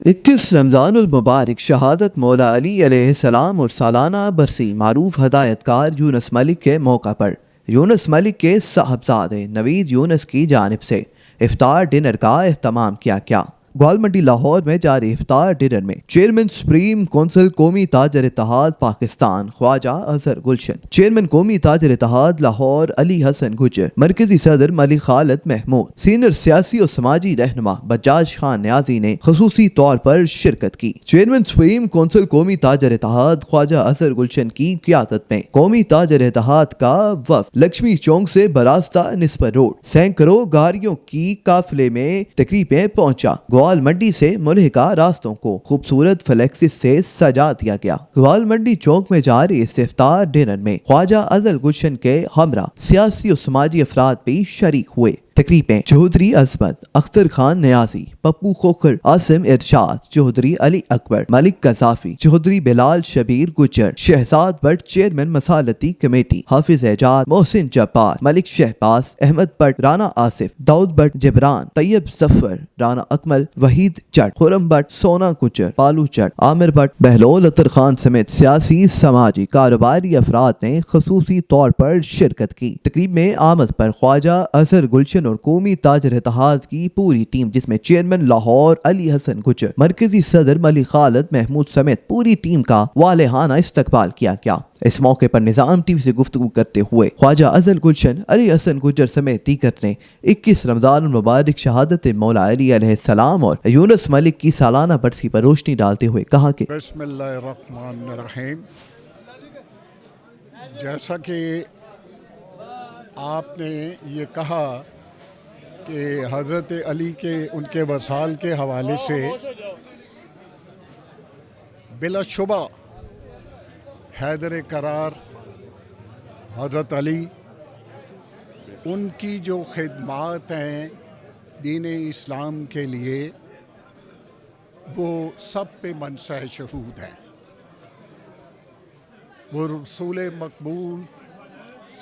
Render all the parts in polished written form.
21 رمضان المبارک شہادت مولا علی علیہ السلام اور سالانہ برسی معروف ہدایت کار یونس ملک کے موقع پر یونس ملک کے صاحبزادے نوید یونس کی جانب سے افطار ڈنر کا اہتمام کیا گیا۔ گوال منڈی لاہور میں جاری افطار ڈنر میں چیئرمین سپریم کونسل قومی تاجر اتحاد پاکستان خواجہ اظہر گلشن، چیئرمین قومی تاجر اتحاد لاہور علی حسن گجر، مرکزی صدر ملک خالد محمود، سینئر سیاسی اور سماجی رہنما بجاج خان نیازی نے خصوصی طور پر شرکت کی۔ چیئرمین سپریم کونسل قومی تاجر اتحاد خواجہ اظہر گلشن کی قیادت میں قومی تاجر اتحاد کا وفد لکشمی چوک سے براستہ نسبت روڈ سینکڑوں گاڑیوں کی قافلے میں تقریب میں پہنچا۔ گوال منڈی سے ملحقہ راستوں کو خوبصورت فلیکسز سے سجا دیا گیا۔ گوال منڈی چوک میں جاری اس افطار ڈنر میں خواجہ اظہر گلشن کے ہمراہ سیاسی اور سماجی افراد بھی شریک ہوئے۔ تقریب میں چودھری عظمت اختر خان نیازی، پپو کھوکھر، عاصم ارشاد، چودھری علی اکبر، ملک قذافی، چودھری بلال شبیر گجر، شہزاد بٹ چیئرمین مسالتی کمیٹی، حافظ اعجاز، محسن جبار، ملک شہباز، احمد بٹ، رانا آصف، داؤد بٹ جبران، طیب ظفر، رانا اکمل، وحید جٹ، خرم بٹ، سونا گجر، پالو جٹ، عامر بٹ، بہلول اطہر خان سمیت سیاسی، سماجی، کاروباری افراد نے خصوصی طور پر شرکت کی۔ تقریب میں آمد پر خواجہ اظہر گلشن اور قومی تاجر اتحاد کی پوری ٹیم، جس میں چیئرمین لاہور علی حسن گجر، مرکزی صدر ملک خالد محمود سمیت پوری ٹیم کا والہانہ استقبال کیا گیا۔ اس موقع پر نظام ٹی وی سے گفتگو کرتے ہوئے خواجہ اظہر گلشن، علی حسن گجر سمیت دیگر نے 21 رمضان المبارک شہادت مولا علی علیہ السلام اور یونس ملک کی سالانہ برسی پر روشنی ڈالتے ہوئے کہا کہ بسم اللہ الرحمن الرحیم۔ جیسا کہ آپ نے یہ کہا کہ حضرت علی کے ان کے وصال کے حوالے سے بلا شبہ حیدر قرار حضرت علی، ان کی جو خدمات ہیں دین اسلام کے لیے وہ سب پہ منصہ شہود ہیں۔ وہ رسول مقبول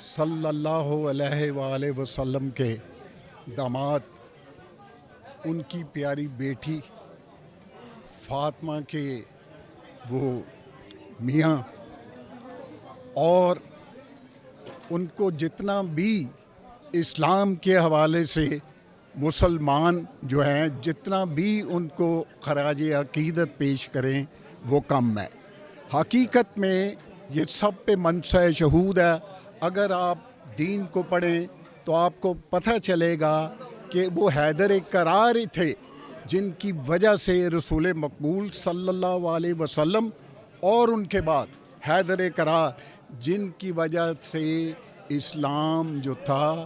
صلی اللہ علیہ وآلہ وسلم کے داماد، ان کی پیاری بیٹی فاطمہ کے وہ میاں، اور ان کو جتنا بھی اسلام کے حوالے سے مسلمان جو ہیں جتنا بھی ان کو خراج عقیدت پیش کریں وہ کم ہے۔ حقیقت میں یہ سب پہ منصہ شہود ہے۔ اگر آپ دین کو پڑھیں تو آپ کو پتہ چلے گا کہ وہ حیدر قرار ہی تھے جن کی وجہ سے رسول مقبول صلی اللہ علیہ وسلم، اور ان کے بعد حیدر قرار جن کی وجہ سے اسلام جو تھا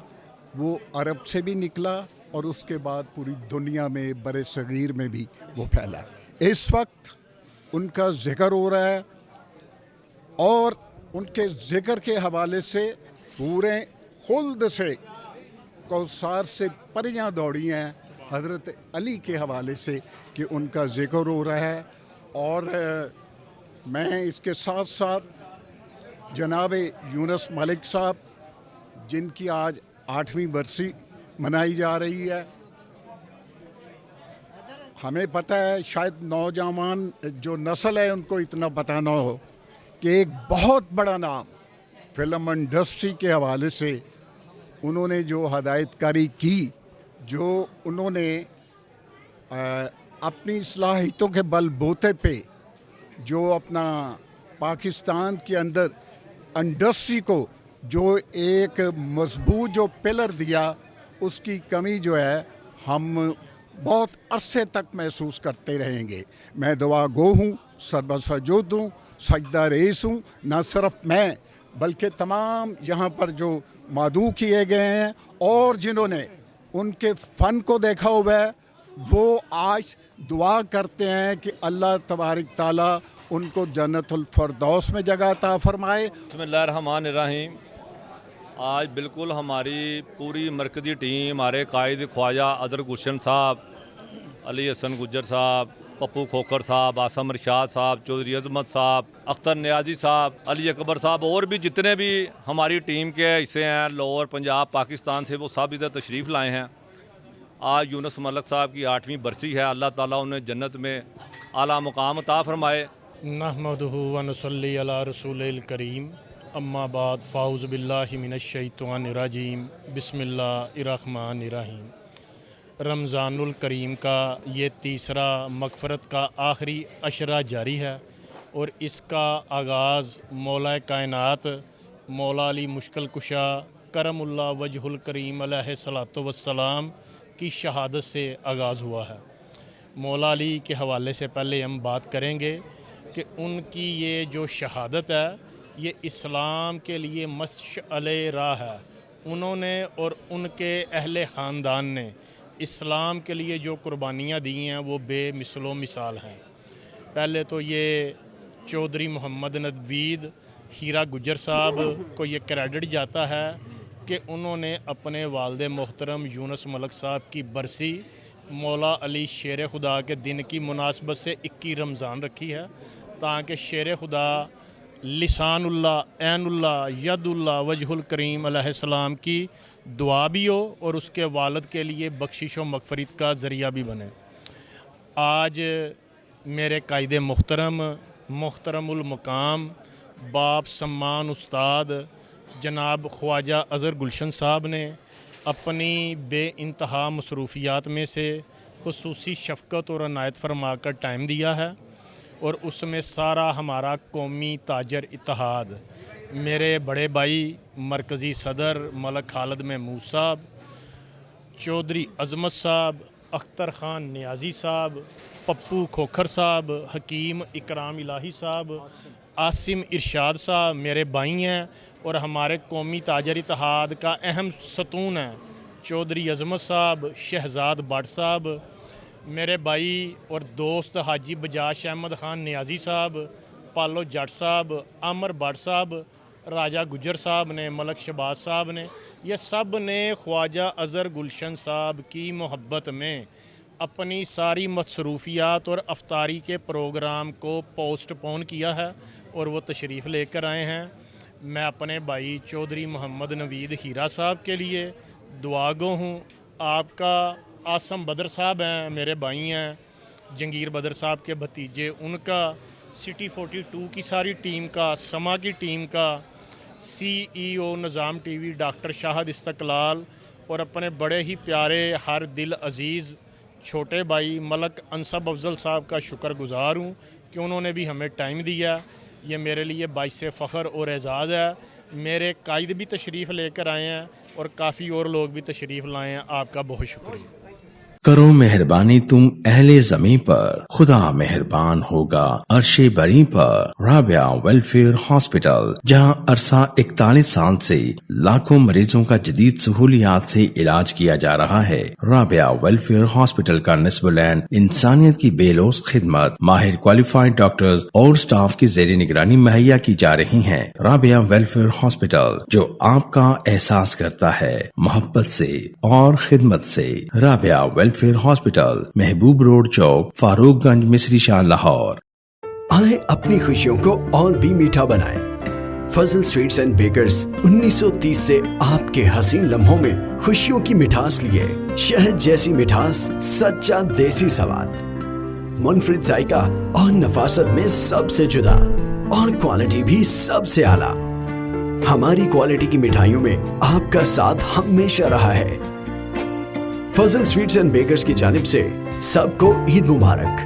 وہ عرب سے بھی نکلا اور اس کے بعد پوری دنیا میں بر صغیر میں بھی وہ پھیلا۔ اس وقت ان کا ذکر ہو رہا ہے اور ان کے ذکر کے حوالے سے پورے خلد سے کوثر سے پریاں دوڑی ہیں حضرت علی کے حوالے سے کہ ان کا ذکر ہو رہا ہے۔ اور میں اس کے ساتھ ساتھ جناب یونس ملک صاحب جن کی آج 8ویں برسی منائی جا رہی ہے، ہمیں پتہ ہے شاید نوجوان جو نسل ہے ان کو اتنا پتہ نہ ہو کہ ایک بہت بڑا نام فلم انڈسٹری کے حوالے سے انہوں نے جو ہدایت کاری کی، جو انہوں نے اپنی صلاحیتوں کے بل بوتے پہ جو اپنا پاکستان کے اندر انڈسٹری کو جو ایک مضبوط جو پلر دیا، اس کی کمی جو ہے ہم بہت عرصے تک محسوس کرتے رہیں گے۔ میں دعا گو ہوں، سربہ سجود ہوں، سجدہ ریز ہوں، نہ صرف میں بلکہ تمام یہاں پر جو مدعو کیے گئے ہیں اور جنہوں نے ان کے فن کو دیکھا ہوا ہے، وہ آج دعا کرتے ہیں کہ اللہ تبارک تعالیٰ ان کو جنت الفردوس میں جگہ عطا فرمائے۔ بسم اللہ الرحمن الرحیم۔ آج بالکل ہماری پوری مرکزی ٹیم، ہمارے قائد خواجہ اظہر گلشن صاحب، علی حسن گجر صاحب، پپو کھوکھر صاحب، عاصم ارشاد صاحب، چودھری عظمت صاحب، اختر نیازی صاحب، علی اکبر صاحب، اور بھی جتنے بھی ہماری ٹیم کے حصے ہیں لاہور، پنجاب، پاکستان سے، وہ سب ادھر تشریف لائے ہیں۔ آج یونس ملک صاحب کی 8ویں برسی ہے. اللہ تعالیٰ انہیں جنت میں اعلیٰ مقام عطا فرمائے. نحمدہ ونصلی علی رسول الکریم. اما بعد فاعوذ باللہ من الشیطان الرجیم. بسم اللہ الرحمن الرحیم. رمضان الکریم کا یہ تیسرا مغفرت کا آخری عشرہ جاری ہے اور اس کا آغاز مولا کائنات مولا علی مشکل کشا کرم اللہ وجہ الکریم علیہ الصلاۃ والسلام کی شہادت سے آغاز ہوا ہے. مولا علی کے حوالے سے پہلے ہم بات کریں گے کہ ان کی یہ جو شہادت ہے یہ اسلام کے لیے مشعل راہ ہے. انہوں نے اور ان کے اہل خاندان نے اسلام کے لیے جو قربانیاں دی ہیں وہ بے مثل و مثال ہیں. پہلے تو یہ چودھری محمد نوید ہیرا گجر صاحب کو یہ کریڈٹ جاتا ہے کہ انہوں نے اپنے والد محترم یونس ملک صاحب کی برسی مولا علی شیر خدا کے دن کی مناسبت سے 21 رمضان رکھی ہے تاکہ شیر خدا لسان اللہ عین اللہ ید اللہ وجہ الکریم علیہ السلام کی دعا بھی ہو اور اس کے والد کے لیے بخشش و مغفرت کا ذریعہ بھی بنے. آج میرے قائد محترم المقام باپ سمان استاد جناب خواجہ اظہر گلشن صاحب نے اپنی بے انتہا مصروفیات میں سے خصوصی شفقت اور عنایت فرما کر ٹائم دیا ہے اور اس میں سارا ہمارا قومی تاجر اتحاد میرے بڑے بھائی مرکزی صدر ملک خالد محمود صاحب، چودھری عظمت صاحب، اختر خان نیازی صاحب، پپو کھوکھر صاحب، حکیم اکرام الہی صاحب، عاصم ارشاد صاحب میرے بھائی ہیں اور ہمارے قومی تاجر اتحاد کا اہم ستون ہے. چودھری عظمت صاحب، شہزاد بٹ صاحب میرے بھائی اور دوست حاجی بجاش احمد خان نیازی صاحب، پالو جٹ صاحب، عمر بٹ صاحب، راجہ گجر صاحب نے، ملک شہباز صاحب نے، یہ سب نے خواجہ اظہر گلشن صاحب کی محبت میں اپنی ساری مصروفیات اور افطاری کے پروگرام کو پوسٹ پون کیا ہے اور وہ تشریف لے کر آئے ہیں. میں اپنے بھائی چودھری محمد نوید ہیرا صاحب کے لیے دعا گو ہوں. آپ کا عاصم بدر صاحب ہیں میرے بھائی ہیں، جنگیر بدر صاحب کے بھتیجے، ان کا سٹی 42 کی ساری ٹیم کا، سما کی ٹیم کا، CEO نظام ٹی وی ڈاکٹر شاہد استقلال اور اپنے بڑے ہی پیارے ہر دل عزیز چھوٹے بھائی ملک انصب افضل صاحب کا شکر گزار ہوں کہ انہوں نے بھی ہمیں ٹائم دیا. یہ میرے لیے باعث فخر اور اعزاز ہے. میرے قائد بھی تشریف لے کر آئے ہیں اور کافی اور لوگ بھی تشریف لائے ہیں. آپ کا بہت شکریہ. کرو مہربانی تم اہل زمین پر، خدا مہربان ہوگا عرش بری پر. رابعہ ویلفیئر ہاسپٹل، جہاں عرصہ 41 سال سے لاکھوں مریضوں کا جدید سہولیات سے علاج کیا جا رہا ہے. رابعہ ویلفیئر ہاسپٹل کا نصب العین انسانیت کی بے لوث خدمت ماہر کوالیفائڈ ڈاکٹرز اور سٹاف کی زیر نگرانی مہیا کی جا رہی ہیں. رابعہ ویلفیئر ہاسپٹل جو آپ کا احساس کرتا ہے محبت سے اور خدمت سے. رابعہ ویلفیئر ہاسپٹل، محبوب روڈ چوک، فاروق گنج، مصری شاہ، لاہور. آئیں اپنی خوشیوں کو اور بھی میٹھا بنائیں. فضل سویٹس اینڈ بیکرز 1930 سے آپ کے حسین لمحوں میں خوشیوں کی مٹھاس لیے. شہد جیسی مٹھاس، سچا دیسی سواد، منفرد ذائقہ اور نفاست میں سب سے جدا اور کوالٹی بھی سب سے اعلیٰ. ہماری کوالٹی کی مٹھائیوں میں آپ کا ساتھ ہمیشہ رہا ہے. فضل سویٹس اینڈ بیکرز کی جانب سے سب کو عید مبارک.